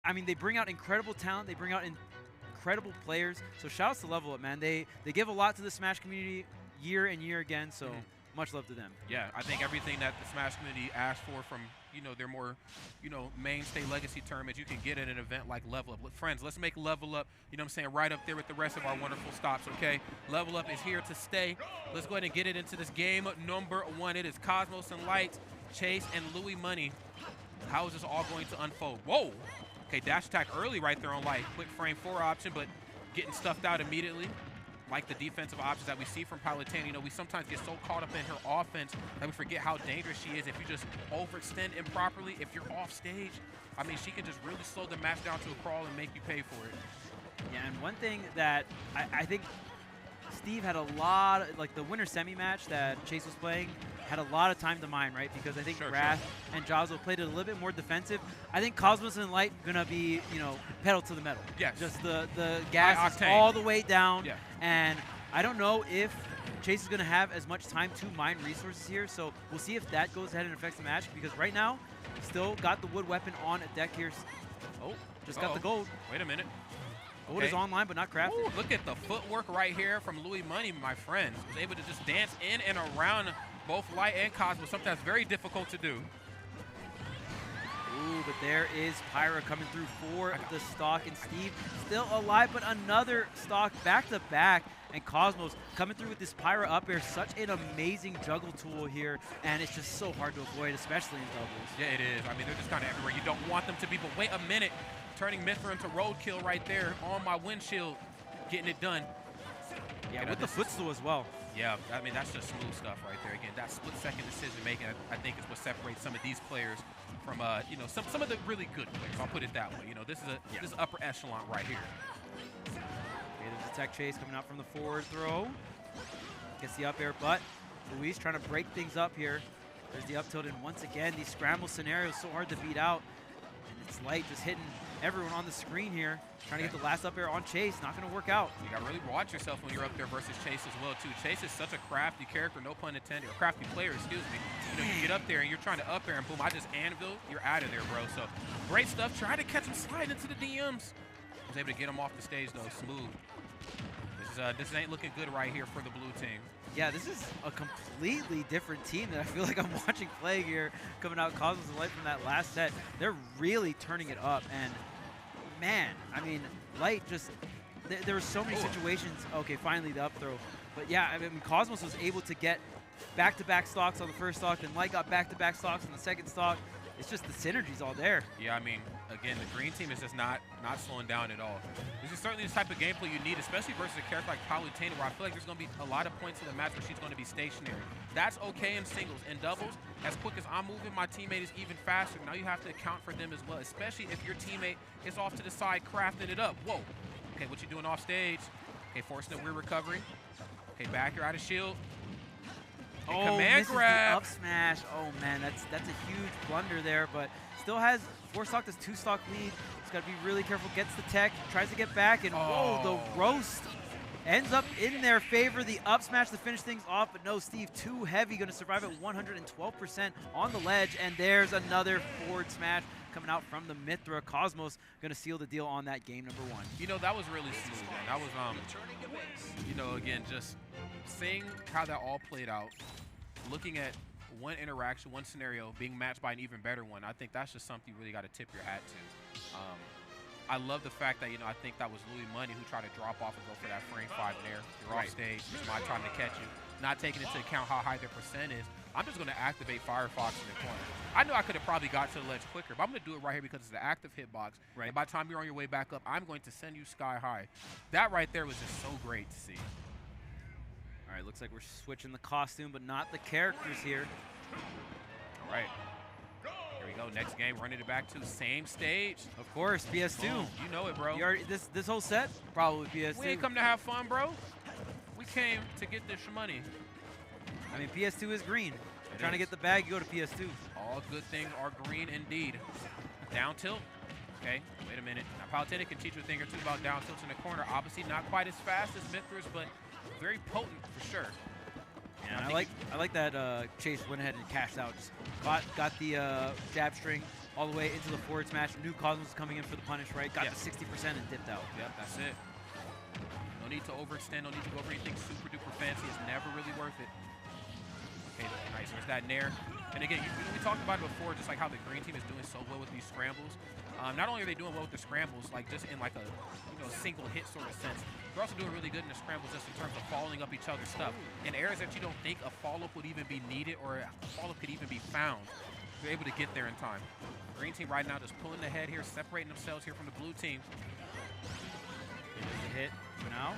I mean, they bring out incredible talent. They bring out incredible players. So shout outs to Level Up, man. They give a lot to the Smash community year and year again. So much love to them. Yeah, I think everything that the Smash community asks for from, their more, mainstay legacy tournaments, you can get at an event like Level Up. Friends, let's make Level Up, what I'm saying, right up there with the rest of our wonderful stops, okay? Level Up is here to stay. Let's go ahead and get it into this game number 1. It is Cosmos and Light, Chase, and Louis Money. How is this all going to unfold? Whoa! Okay, dash attack early right there on Light. Quick frame 4 option, but getting stuffed out immediately. Like the defensive options that we see from Palutena. We sometimes get so caught up in her offense that we forget how dangerous she is if you just overextend improperly. If you're off stage, I mean, she can just really slow the match down to a crawl and make you pay for it. Yeah, and one thing that I think Steve had a lot, like the winter semi match that Chase was playing, had a lot of time to mine, right? Because I think Wrath and Joslo played it a little bit more defensive. I think Cosmos and Light gonna be, pedal to the metal. Yes. Just the gas is all the way down. Yeah. And I don't know if Chase is gonna have as much time to mine resources here. So we'll see if that goes ahead and affects the match. Because right now, still got the wood weapon on a deck here. Oh, just got the gold. Wait a minute. Gold is online, but not crafted. Ooh, look at the footwork right here from Louis Money, my friend. Was able to just dance in and around both Light and Cosmos, something that's very difficult to do. Ooh, but there is Pyra coming through for the stock, and Steve still alive, but another stock back-to-back, and Cosmos coming through with this Pyra up air. Such an amazing juggle tool here, and it's just so hard to avoid, especially in doubles. Yeah, it is. I mean, they're just kind of everywhere. You don't want them to be, but wait a minute. Turning Mithra into roadkill right there on my windshield, getting it done. Yeah, with the footstool as well. Yeah, I mean, that's just smooth stuff right there. Again, that split-second decision-making, I think, is what separates some of these players from, some of the really good players. I'll put it that way. This is upper echelon right here. Okay, there's a tech chase coming out from the forward throw. Gets the up air, but Luis trying to break things up here. There's the up tilt, and once again, these scramble scenarios so hard to beat out. And it's Light just hitting everyone on the screen here, trying to get the last up air on Chase. Not going to work out. You got to really watch yourself when you're up there versus Chase as well, too. Chase is such a crafty character, no pun intended, or crafty player, excuse me. You get up there and you're trying to up air and boom, I just anvil, you're out of there, bro. So great stuff. Try to catch him sliding into the DMs. Was able to get him off the stage, though, smooth. This ain't looking good right here for the blue team. Yeah, this is a completely different team that I feel like I'm watching play here, coming out Cosmos and Light from that last set. They're really turning it up, and man, I mean, Light just, there were so many situations. Okay, finally the up throw. But yeah, I mean, Cosmos was able to get back-to-back stocks on the first stock, and Light got back-to-back stocks on the second stock. It's just the synergy's all there. Yeah, I mean, again, the green team is just not slowing down at all. This is certainly the type of gameplay you need, especially versus a character like Palutena, where I feel like there's going to be a lot of points in the match where she's going to be stationary. That's okay in singles. In doubles, as quick as I'm moving, my teammate is even faster. Now you have to account for them as well, especially if your teammate is off to the side crafting it up. Whoa. Okay, what you doing off stage? Okay, forcing a rear recovery. Okay, back here out of shield. Oh, command grab. Up smash. Oh man, that's a huge blunder there, but still has 4 stock, this 2 stock lead. He's got to be really careful. Gets the tech, tries to get back, and whoa, the roast ends up in their favor. The up smash to finish things off, but no, Steve too heavy, going to survive at 112% on the ledge, and there's another forward smash coming out from the Mithra. Cosmos going to seal the deal on that game number 1. That was really smooth, man. That was, again, just seeing how that all played out, looking at one interaction, one scenario being matched by an even better one. I think that's just something you really got to tip your hat to. I love the fact that, I think that was Louis Money who tried to drop off and go for that frame 5 there. You're off stage, it's my time to catch you. Not taking into account how high their percent is. I'm just going to activate Firefox in the corner. I know I could have probably got to the ledge quicker, but I'm going to do it right here because it's an active hitbox. Right. And by the time you're on your way back up, I'm going to send you sky high. That right there was just so great to see. All right, looks like we're switching the costume, but not the characters here. All right. Here we go. Next game, running it back to same stage. Of course, PS2. Boom. You know it, bro. You already, this whole set, probably PS2. We ain't come to have fun, bro. We came to get this money. I mean, PS2 is green. Trying to get the bag, you go to PS2. All good things are green indeed. Down tilt. Okay, wait a minute. Now, Palutena can teach you a thing or two about down tilts in the corner. Obviously, not quite as fast as Mithra's, but very potent for sure. Yeah, I like that Chase went ahead and cashed out. Just got the jab string all the way into the forward smash. Knew Cosmos was coming in for the punish, right? Got Yes. to 60% and dipped out. Yep, that's it. No need to overextend. No need to go for anything super duper fancy. It's never really worth it. Okay, nice. There's that nair. And again, we talked about it before, just like how the green team is doing so well with these scrambles. Not only are they doing well with the scrambles, like just in like a single hit sort of sense, they're also doing really good in the scrambles just in terms of following up each other's stuff. In areas that you don't think a follow-up would even be needed or a follow-up could even be found, they're able to get there in time. Green team right now just pulling ahead here, separating themselves here from the blue team. There's the hit for now.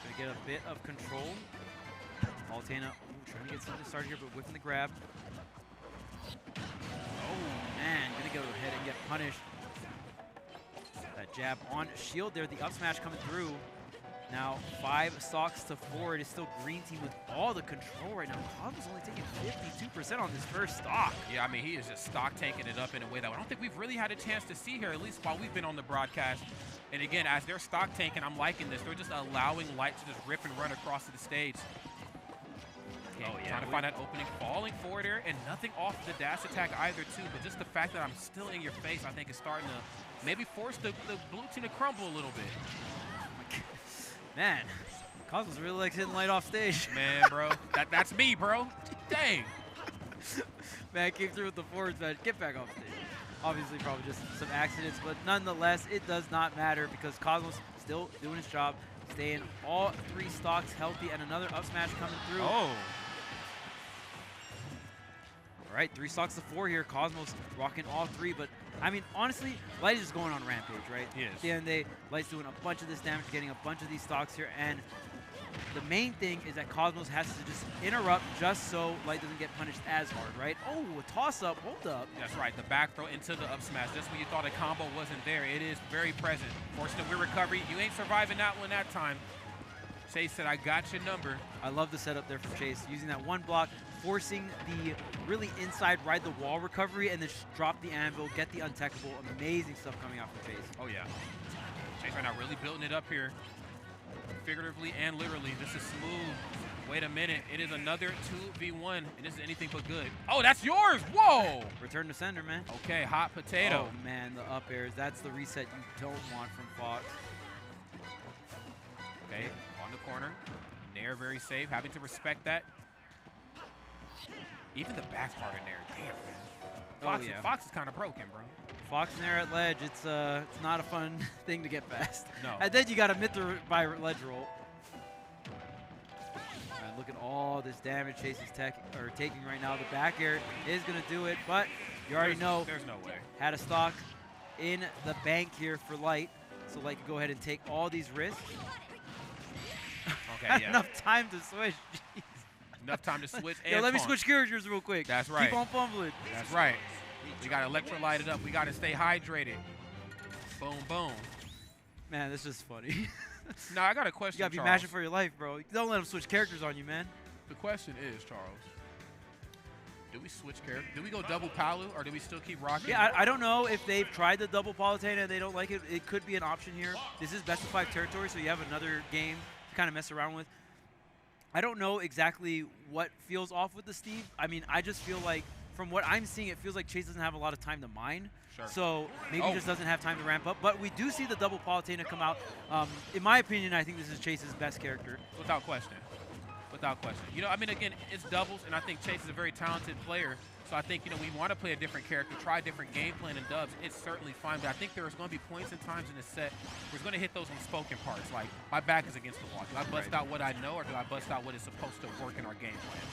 Gonna get a bit of control. Palutena trying to get something started here, but whiffing the grab. Oh man, gonna go ahead and get punished. That jab on shield there, the up smash coming through. Now 5 stocks to 4. It is still green team with all the control right now. Cosmos only taking 52% on this first stock. Yeah, I mean, he is just stock tanking it up in a way that I don't think we've really had a chance to see here, at least while we've been on the broadcast. And again, as they're stock tanking, I'm liking this. They're just allowing Light to just rip and run across the stage. Okay, oh, yeah. Trying to find that opening, falling forward there, and nothing off the dash attack either, too. But just the fact that I'm still in your face, I think, is starting to maybe force the blue team to crumble a little bit. Man, Cosmos really likes hitting Light off stage. Man, bro. That's me, bro. Dang. Man, came through with the forward smash. Get back off stage. Obviously, probably just some accidents, but nonetheless, it does not matter because Cosmos still doing his job, staying all 3 stocks healthy, and another up smash coming through. Oh. All right, 3 stocks to 4 here. Cosmos rocking all 3, but I mean, honestly, Light is just going on a rampage, right? He is. At the end of the day, Light's doing a bunch of this damage, getting a bunch of these stocks here, and the main thing is that Cosmos has to just interrupt just so Light doesn't get punished as hard, right? Oh, a toss-up, hold up. That's right, the back throw into the up smash. Just when you thought a combo wasn't there, it is very present. Forcing a weird recovery. You ain't surviving that one that time. Chase said, I got your number. I love the setup there for Chase, using that one block, forcing the really inside ride the wall recovery, and then just drop the anvil, get the untechable. Amazing stuff coming out from Chase. Oh, yeah. Chase right now really building it up here. Figuratively and literally. This is smooth. Wait a minute. It is another 2v1, and this is anything but good. Oh, that's yours. Whoa. Return to sender, man. Okay, hot potato. Oh, man, the up airs. That's the reset you don't want from Fox. Okay, on the corner. Nair very safe. Having to respect that. Even the back part in there. Damn, man. Oh, yeah. Fox is kind of broken, bro. Fox in there at ledge, it's not a fun thing to get past. No. And then you got a Mithra by ledge roll. And look at all this damage Chase is taking right now. The back air is going to do it, but you already know. There's no way. Had a stock in the bank here for Light, so Light can go ahead and take all these risks. Okay, yeah. Enough time to switch. Jeez. Enough time to switch. Yo, and let me taunt. switch characters real quick. That's right. Keep on fumbling. That's right. We got to electrolyte it up. We got to stay hydrated. Boom, boom. Man, this is funny. Now, I got a question, You got to be Charles. mashing for your life, bro. Don't let them switch characters on you, man. The question is, Charles, do we switch character? Do we go double Palu, or do we still keep rocking? Yeah, I don't know if they've tried the double Palutena and they don't like it. It could be an option here. This is best of 5 territory, so you have another game to kind of mess around with. I don't know exactly what feels off with the Steve. I mean, I just feel like, from what I'm seeing, it feels like Chase doesn't have a lot of time to mine. Sure. So maybe he just doesn't have time to ramp up. But we do see the double Palutena come out. In my opinion, I think this is Chase's best character. Without question. Without question. You know, I mean, again, it's doubles, and I think Chase is a very talented player. So I think, you know, we want to play a different character, try a different game plan in dubs. It's certainly fine, but I think there's going to be points and times in this set where it's going to hit those unspoken parts. Like, my back is against the wall. Do I bust out what I know, or do I bust out what is supposed to work in our game plan?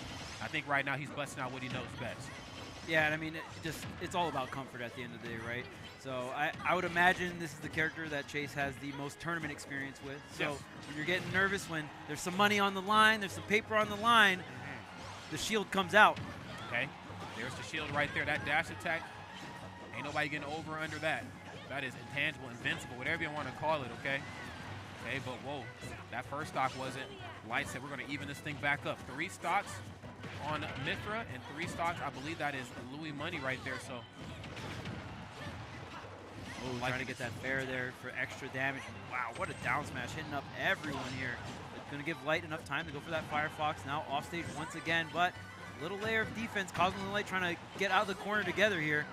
I think right now he's busting out what he knows best. Yeah, and I mean, it's all about comfort at the end of the day, right? So I would imagine this is the character that Chase has the most tournament experience with. So Yes. when you're getting nervous, when there's some money on the line, there's some paper on the line, the shield comes out. Okay, there's the shield right there. That dash attack, ain't nobody getting over or under that. That is intangible, invincible, whatever you want to call it, okay? Okay, but whoa, that first stock wasn't. Light said we're going to even this thing back up. 3 stocks on Mithra and 3 stocks. I believe that is Louis money right there, so. Oh, trying to get that fair there for extra damage. Wow, what a down smash, hitting up everyone here. It's going to give Light enough time to go for that Firefox. Now off stage once again, but little layer of defense. Cosmos and Light trying to get out of the corner together here.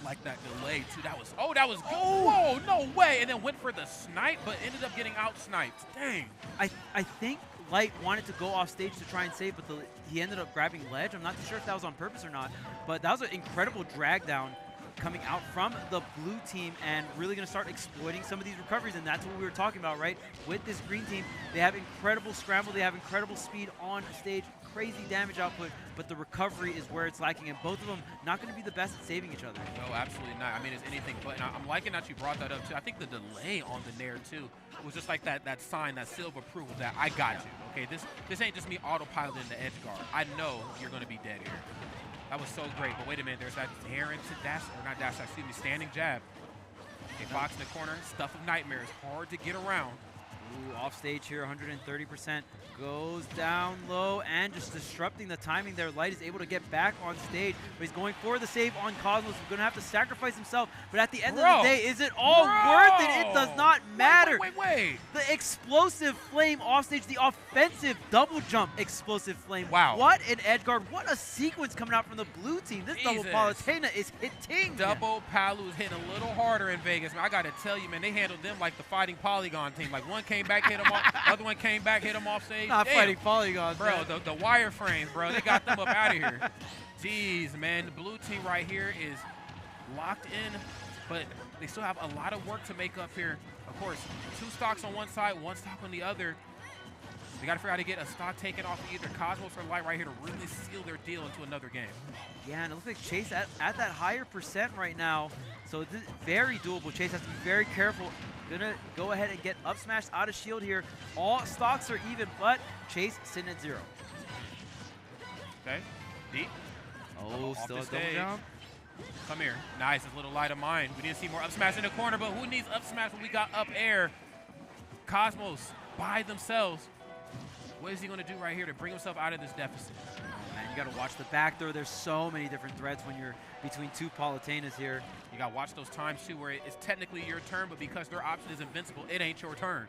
like that delay, too. That was good. Whoa, no way. And then went for the snipe, but ended up getting out-sniped. Dang. I think Light wanted to go off stage to try and save, but he ended up grabbing ledge. I'm not too sure if that was on purpose or not, but that was an incredible drag down coming out from the blue team and really going to start exploiting some of these recoveries, and that's what we were talking about, right? With this green team, they have incredible scramble, they have incredible speed on stage, crazy damage output, but the recovery is where it's lacking, and both of them not going to be the best at saving each other. No, absolutely not. I mean, it's anything but. And I'm liking that you brought that up, too. I think the delay on the Nair, too, was just like that sign, that seal of approval that I got you, okay? This ain't just me autopiloting the edge guard. I know you're going to be dead here. That was so great, but wait a minute, there's that Aaron to dash, or not dash, excuse me, standing jab. Okay, Fox in the corner, stuff of nightmares, hard to get around. Ooh, off stage here, 130%. Goes down low and just disrupting the timing there. Light is able to get back on stage, but he's going for the save on Cosmos. He's going to have to sacrifice himself, but at the end of the day, is it all worth it? It does not matter. Wait. The explosive flame off stage, the offensive double jump explosive flame. Wow. What an edge guard. What a sequence coming out from the blue team. This double Palutena is hitting. Double Palu is hitting a little harder in Vegas. Man, I got to tell you, man, they handled them like the Fighting Polygon team. Like one came back, hit him off, the other one came back, hit him off stage. Not Damn. Fighting Polygons, bro. The wireframes, bro. They got them up out of here. Jeez, man. The blue team right here is locked in, but they still have a lot of work to make up here. Of course, 2 stocks on one side, 1 stock on the other. They got to figure out how to get a stock taken off of either Cosmos or Light right here to really seal their deal into another game. Yeah, and it looks like Chase at that higher percent right now. So this is very doable. Chase has to be very careful. Gonna go ahead and get up smashed out of shield here. All stocks are even, but Chase sitting at 0. Okay, deep. Oh, still a double jump. Come here. Nice, a little light of mine. We didn't see more up smash in the corner, but who needs up smash when we got up air? Cosmos by themselves. What is he going to do right here to bring himself out of this deficit? Man, you got to watch the back throw. There's so many different threats when you're between 2 Palutenas here. You got to watch those times, too, where it's technically your turn, but because their option is invincible, it ain't your turn.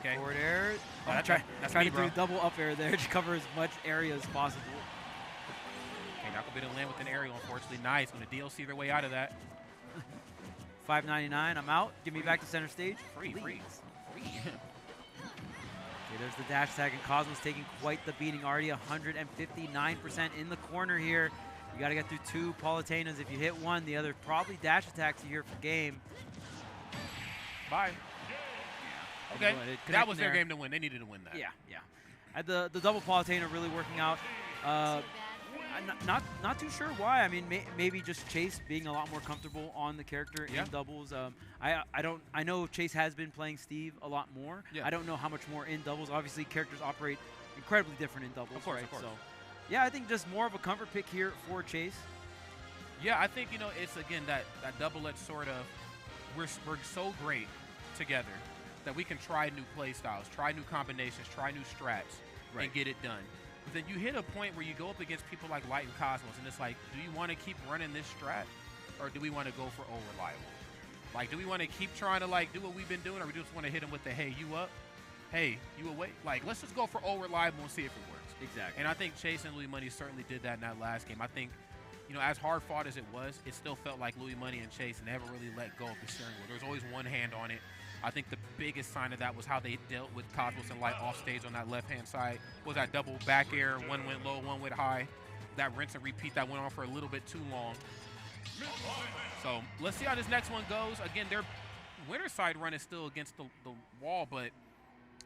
Okay. Forward air. Oh, that's trying me, to bro. do double up air there to cover as much area as possible. Okay, not going to be able to land with an aerial, unfortunately. Nice. Going to DLC their way out of that. 599. I'm out. Give me back to center stage. Free. Okay, there's the dash tag, and Cosmos taking quite the beating. Already 159% in the corner here. You got to get through 2 Palutenas. If you hit one, the other probably dash attacks you here for game. Bye. Okay, that was their game to win. They needed to win that. Yeah. The double Palutena really working out. Not too sure why. I mean, maybe just Chase being a lot more comfortable on the character in doubles. I know Chase has been playing Steve a lot more. Yeah. I don't know how much more in doubles. Obviously, characters operate incredibly different in doubles, of course. So, yeah, I think just more of a comfort pick here for Chase. Yeah, I think, you know, it's, again, that double-edged sword of we're so great together that we can try new play styles, try new combinations, try new strats, and get it done. But then you hit a point where you go up against people like Light and Cosmos, and it's like, do you want to keep running this strat, or do we want to go for reliable? Like, do we want to keep trying to, like, do what we've been doing, or we just want to hit them with the, hey, you up? Hey, you away? Like, let's just go for reliable and see if it works. Exactly. And I think Chase and Louis Money certainly did that in that last game. I think, you know, as hard fought as it was, it still felt like Louis Money and Chase never really let go of the steering wheel. There was always one hand on it. I think the biggest sign of that was how they dealt with Cosmos and Light off stage on that left-hand side. Was that double back air, one went low, one went high. That rinse and repeat that went on for a little bit too long. So let's see how this next one goes. Again, their winner side run is still against the wall, but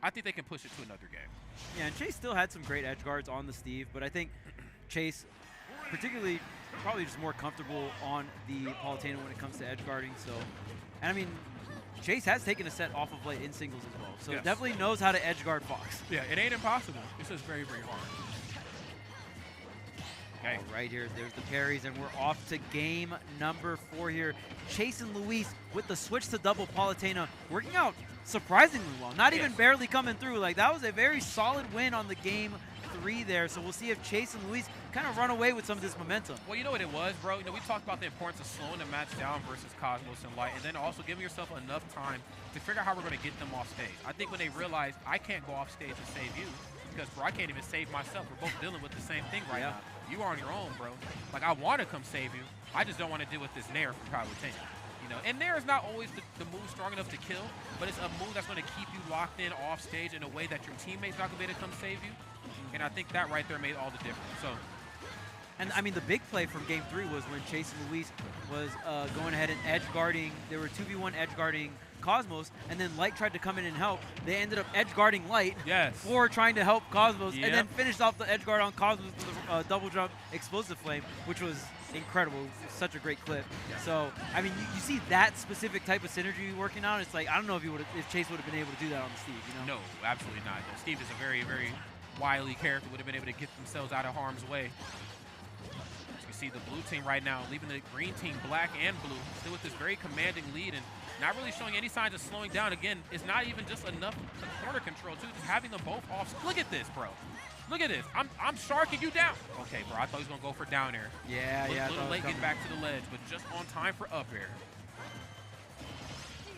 I think they can push it to another game. Yeah, and Chase still had some great edge guards on the Steve, but I think Chase, particularly, probably just more comfortable on the Palutena when it comes to edge guarding. So, and I mean, Chase has taken a set off of Light in singles as well, so definitely knows how to edge guard Fox. Yeah, it ain't impossible. It's just very, very hard. Okay. All right, here, there's the parries, and we're off to game number 4 here. Chase and Luis with the switch to double Palutena, working out surprisingly well. Not even barely coming through. Like, that was a very solid win on the game 3 there. So we'll see if Chase and Luis kind of run away with some of this momentum. Well, you know what it was, bro? You know, we talked about the importance of slowing the match down versus Cosmos and Light, and then also giving yourself enough time to figure out how we're going to get them off stage. I think when they realized I can't go off stage and save you, because, bro, I can't even save myself. We're both dealing with the same thing right now. you are on your own, bro. Like, I want to come save you. I just don't want to deal with this Nair from Palutena. You know, and Nair is not always the move strong enough to kill, but it's a move that's going to keep you locked in off stage in a way that your teammate's not going to be able to come save you. And I think that right there made all the difference. So, and I mean, the big play from game 3 was when Chase and Luis was going ahead and edge guarding. There were 2v1 edge guarding Cosmos, and then Light tried to come in and help. They ended up edge guarding Light for trying to help Cosmos, and then finished off the edge guard on Cosmos with a double jump explosive flame, which was incredible. Such a great clip. So, I mean, you see that specific type of synergy working out. It's like, I don't know if Chase would have been able to do that on the Steve, you know? No, absolutely not. Steve is a very, very wily character, would have been able to get themselves out of harm's way. As you see the blue team right now, leaving the green team black and blue, still with this very commanding lead and not really showing any signs of slowing down. Again, it's not even just enough corner control, too, just having them both off. Look at this, bro. Look at this. I'm sharking you down. Okay, bro, I thought he was going to go for down air. Yeah, a little late getting back to the ledge, but just on time for up air.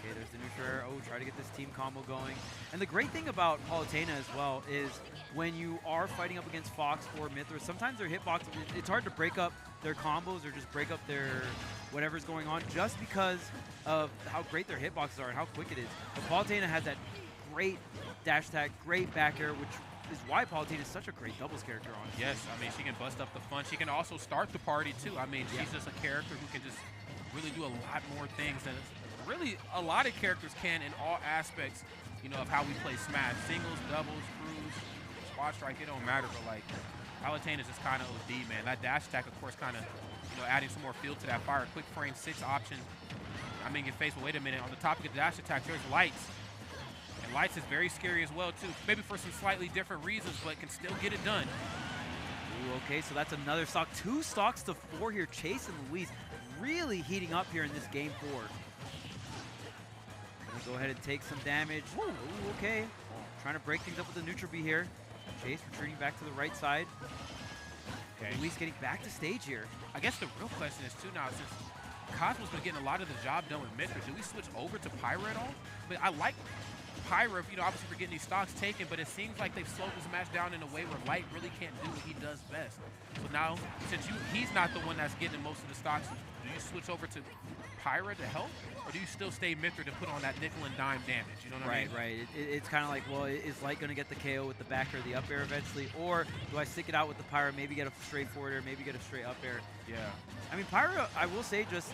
Okay, there's the neutral air. Oh, try to get this team combo going. And the great thing about Palutena as well is when you are fighting up against Fox or Mythra, sometimes their hitbox, it's hard to break up their combos or just break up their whatever's going on just because of how great their hitboxes are and how quick it is. But Palutena has that great dash attack, great back air, which is why Palutena is such a great doubles character, honestly. Yes, I mean, she can bust up the fun. She can also start the party, too. I mean, she's just a character who can just really do a lot more things than really a lot of characters can in all aspects, you know, of how we play Smash. Singles, doubles, crews, squad strike, it don't matter, but, like, Palutena is just kind of OD, man. That dash attack, of course, kind of, you know, adding some more feel to that fire. Quick frame 6 option. I mean, get faced with, wait a minute, on the topic of dash attack, there's Lights. And Lights is very scary as well, too. Maybe for some slightly different reasons, but can still get it done. Ooh, okay, so that's another stock. 2 stocks to 4 here. Chase and Luis really heating up here in this game 4. Gonna go ahead and take some damage. Ooh, okay. Trying to break things up with the neutral B here. Chase retreating back to the right side. Okay. Luis getting back to stage here. I guess the real question is, too, now, since Cosmo's been getting a lot of the job done with Mythra, do we switch over to Pyra at all? But I like Pyra, you know, obviously for getting these stocks taken, but it seems like they've slowed this match down in a way where Light really can't do what he does best. So now, since he's not the one that's getting most of the stocks, do you switch over to Pyra to help? Or do you still stay Mythra to put on that nickel and dime damage? You know what I mean? Right. It's kind of like, well, is Light going to get the KO with the back or the up air eventually? Or do I stick it out with the Pyra, maybe get a straight forward air, maybe get a straight up air? Yeah. I mean, Pyra, I will say, just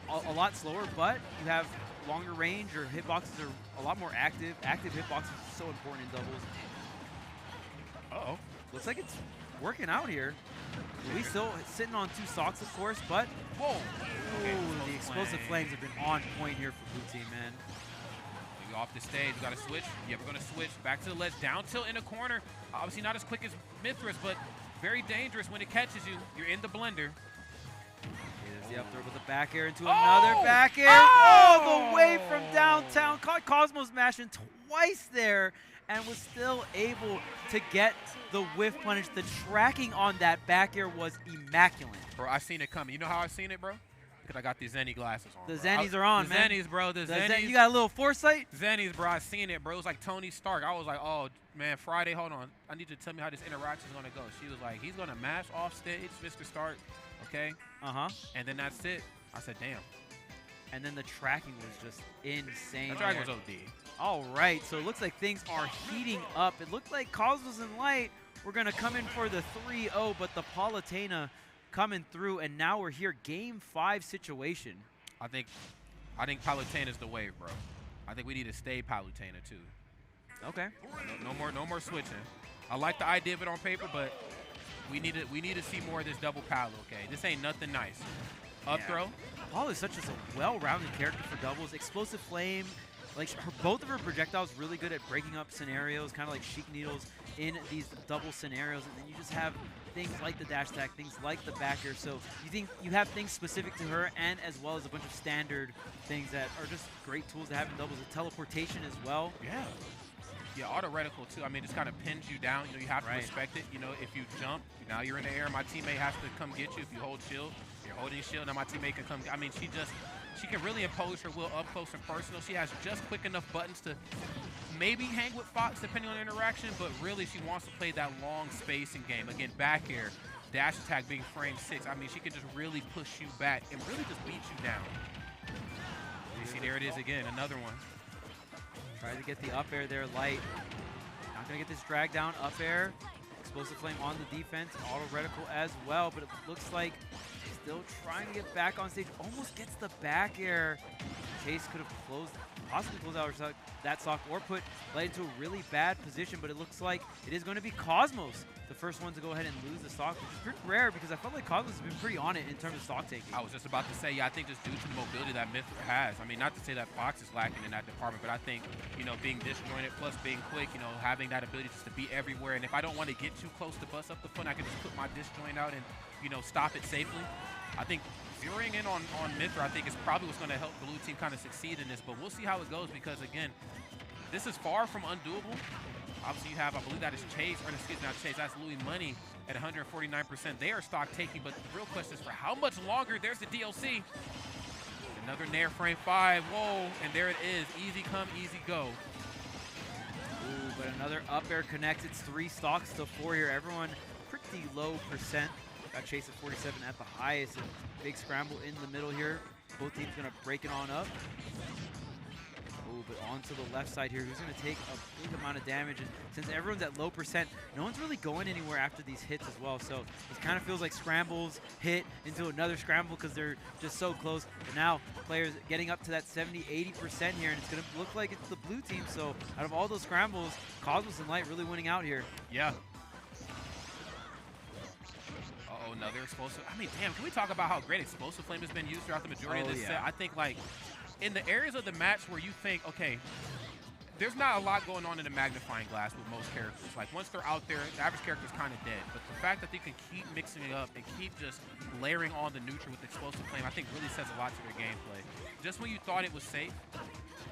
a lot slower, but you have longer range. Your hitboxes are a lot more active. Active hitboxes is so important in doubles. Uh-oh. Looks like it's working out here. We still sitting on 2 stocks, of course, but whoa! Okay, the explosive flames have been on point here for blue team, man. We off the stage, we got to switch. Yeah, we're going to switch back to the ledge, down tilt in a corner. Obviously not as quick as Mythra's, but very dangerous when it catches you. You're in the blender. Okay, there's the up throw with the back air into another back air. All the way from downtown. Caught Cosmos mashing twice there, and was still able to get the whiff punish. The tracking on that back air was immaculate. Bro, I seen it coming. You know how I seen it, bro? Because I got these Zenny glasses on. The Zennies are on, man. The Zennies, bro. The Zennies. You got a little foresight? Zennies, bro. I seen it, bro. It was like Tony Stark. I was like, oh, man, Friday, hold on. I need you to tell me how this interaction is going to go. She was like, he's going to mash off stage, Mr. Stark. Okay? Uh-huh. And then that's it. I said, damn. And then the tracking was just insane. The tracking was OD. All right, so it looks like things are heating up. It looked like Cosmos and Light were going to come in for the 3-0, but the Palutena coming through, and now we're here, Game 5 situation. I think Palutena's the wave, bro. I think we need to stay Palutena, too. Okay. No more switching. I like the idea of it on paper, but we need to see more of this double Palu, okay? This ain't nothing nice. Up throw. Palu is such a well-rounded character for doubles. Explosive Flame. Like, both of her projectiles really good at breaking up scenarios, kind of like Sheik Needles in these double scenarios. And then you just have things like the dash attack, things like the back air. So you think you have things specific to her, and as well as a bunch of standard things that are just great tools to have in doubles. The teleportation as well. Yeah. Yeah, auto reticle too. I mean, just kind of pins you down. You know, you have to respect it. You know, if you jump, now you're in the air. My teammate has to come get you. If you hold shield, you're holding shield. Now my teammate can come. I mean, she can really impose her will up close and personal. She has just quick enough buttons to maybe hang with Fox depending on the interaction, but really she wants to play that long spacing game. Again, back air, dash attack being frame 6, I mean, she can just really push you back and really just beat you down. You see, there it is again, another one. Try to get the up air there, Light. Not going to get this drag down, up air. Explosive Flame on the defense, auto reticle as well, but it looks like still trying to get back on stage. Almost gets the back air. Chase could have possibly closed out that stock or put Light into a really bad position, but it looks like it is going to be Cosmos, the first one to go ahead and lose the stock, which is pretty rare because I felt like Cosmos has been pretty on it in terms of stock taking. I was just about to say, yeah, I think just due to the mobility that Mythra has. I mean, not to say that Fox is lacking in that department, but I think, you know, being disjointed plus being quick, you know, having that ability just to be everywhere. And if I don't want to get too close to bust up the front, I can just put my disjoint out and, you know, stop it safely. I think zeroing in on Mythra, I think, is probably what's going to help the blue team kind of succeed in this. But we'll see how it goes because, again, this is far from undoable. Obviously, you have, I believe that is Chase, or excuse me, not Chase, that's Louis Money at 149%. They are stock taking, but the real question is for how much longer? There's the DLC. Another Nair frame 5. Whoa, and there it is. Easy come, easy go. Ooh, but another up air connects. It's 3 stocks to 4 here. Everyone pretty low percent. Got Chase at 47 at the highest. And big scramble in the middle here. Both teams gonna break it on up. Ooh, but onto the left side here, who's gonna take a big amount of damage. And since everyone's at low percent, no one's really going anywhere after these hits as well. So it kind of feels like scrambles hit into another scramble because they're just so close. But now players getting up to that 70–80% here, and it's gonna look like it's the blue team. So out of all those scrambles, Cosmos and Light really winning out here. Yeah. Uh-oh, another explosive. I mean, damn, can we talk about how great Explosive Flame has been used throughout the majority of this set? I think, like, in the areas of the match where you think, okay, there's not a lot going on in the magnifying glass with most characters. Like, once they're out there, the average character's kind of dead. But the fact that they can keep mixing it up and keep just layering on the neutral with Explosive Flame, I think really says a lot to their gameplay. Just when you thought it was safe,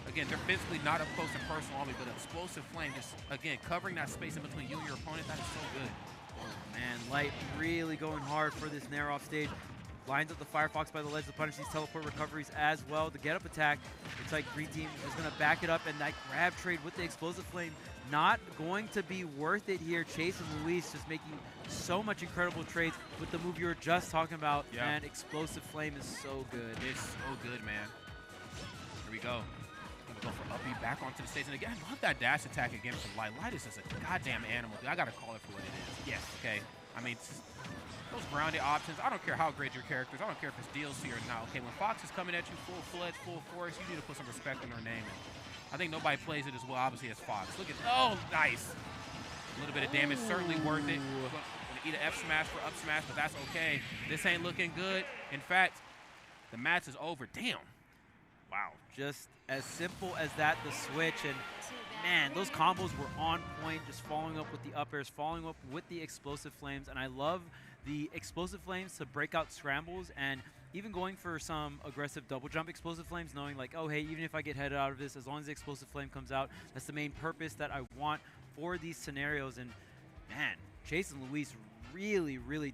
again, they're physically not up close and personal on me, but Explosive Flame just, again, covering that space in between you and your opponent, that is so good. Oh, man, Light really going hard for this Nair off stage. Lines up the Firefox by the ledge to punish these teleport recoveries as well. The get-up attack, looks like Green Team is going to back it up, and that grab trade with the Explosive Flame not going to be worth it here. Chase and Luis just making so much incredible trades with the move you were just talking about, and Explosive Flame is so good. It's so good, man. Here we go. Gonna go for up B back onto the stage. And again, I love that dash attack again from Light. Light is just a goddamn animal. I got to call it for what it is. Yes. Okay. I mean, those grounded options, I don't care how great your character is. I don't care if it's DLC or not. Okay, when Fox is coming at you full-fledged, full force, you need to put some respect in her name. I think nobody plays it as well, obviously, as Fox. Look at, oh, nice. A little bit of damage, certainly worth it. Gonna eat an F smash for up smash, but that's okay. This ain't looking good. In fact, the match is over. Damn. Wow, just as simple as that, the switch. And man, those combos were on point, just following up with the up airs, following up with the Explosive Flames. And I love the Explosive Flames to break out scrambles, and even going for some aggressive double jump Explosive Flames, knowing like, oh, hey, even if I get headed out of this, as long as the Explosive Flame comes out, that's the main purpose that I want for these scenarios. And man, Chase and Luis really, really